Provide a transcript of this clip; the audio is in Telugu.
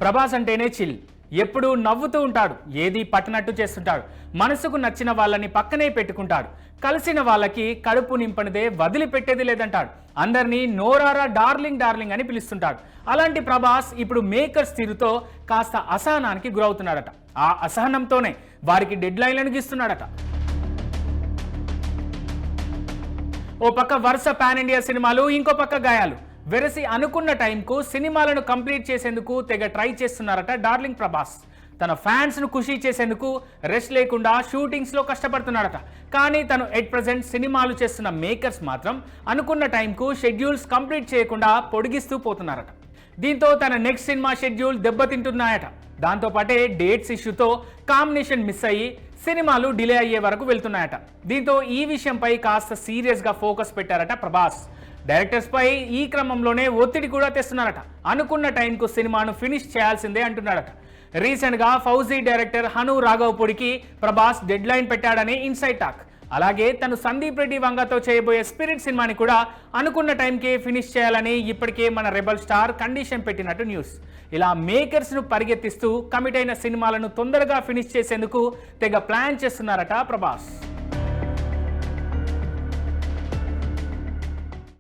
ప్రభాస్ అంటేనే చిల్. ఎప్పుడూ నవ్వుతూ ఉంటాడు, ఏది పట్టనట్టు చేస్తుంటాడు. మనసుకు నచ్చిన వాళ్ళని పక్కనే పెట్టుకుంటాడు. కలిసిన వాళ్ళకి కడుపు నింపనిదే వదిలిపెట్టేది లేదంటాడు. అందరినీ నోరారా డార్లింగ్ డార్లింగ్ అని పిలుస్తుంటాడు. అలాంటి ప్రభాస్ ఇప్పుడు మేకర్స్ తీరుతో కాస్త అసహనానికి గురవుతున్నాడట. ఆ అసహనంతోనే వారికి డెడ్ లైన్లను గీస్తున్నాడట. ఓ పక్క వరుస పాన్ ఇండియా సినిమాలు, ఇంకో పక్క గాయాలు. వెరసి అనుకున్న టైంకు సినిమాలను కంప్లీట్ చేసేందుకు తెగ ట్రై చేస్తున్నారట డార్లింగ్ ప్రభాస్. తన ఫ్యాన్స్ను ఖుషీ చేసేందుకు రెస్ట్ లేకుండా షూటింగ్స్లో కష్టపడుతున్నాడట. కానీ తను ఎట్ ప్రెజెంట్ సినిమాలు చేస్తున్న మేకర్స్ మాత్రం అనుకున్న టైంకు షెడ్యూల్స్ కంప్లీట్ చేయకుండా పొడిగిస్తూ పోతున్నారట. దీంతో తన నెక్స్ట్ సినిమా షెడ్యూల్ దెబ్బతింటున్నాయట. దాంతోపాటే డేట్స్ ఇష్యూతో కాంబినేషన్ మిస్ అయ్యి సినిమాలు డిలే అయ్యే వరకు వెళ్తున్నాయట. దీంతో ఈ విషయంపై కాస్త సీరియస్గా ఫోకస్ పెట్టారట ప్రభాస్. డైరెక్టర్స్ పై ఈ క్రమంలోనే ఒత్తిడి కూడా తెస్తున్నారట. అనుకున్న టైంకు సినిమాను ఫినిష్ చేయాల్సిందే అంటున్నాడట. రీసెంట్గా ఫౌజీ డైరెక్టర్ హను రాఘవపూడికి ప్రభాస్ డెడ్ లైన్ పెట్టాడని ఇన్సైడ్ టాక్. అలాగే తను సందీప్ రెడ్డి వంగతో చేయబోయే స్పిరిట్ సినిమాని కూడా అనుకున్న టైంకే ఫినిష్ చేయాలని ఇప్పటికే మన రెబల్ స్టార్ కండిషన్ పెట్టినట్టు న్యూస్. ఇలా మేకర్స్ను పరిగెత్తిస్తూ కమిట్ అయిన సినిమాలను తొందరగా ఫినిష్ చేసేందుకు తెగ ప్లాన్ చేస్తున్నారట ప్రభాస్.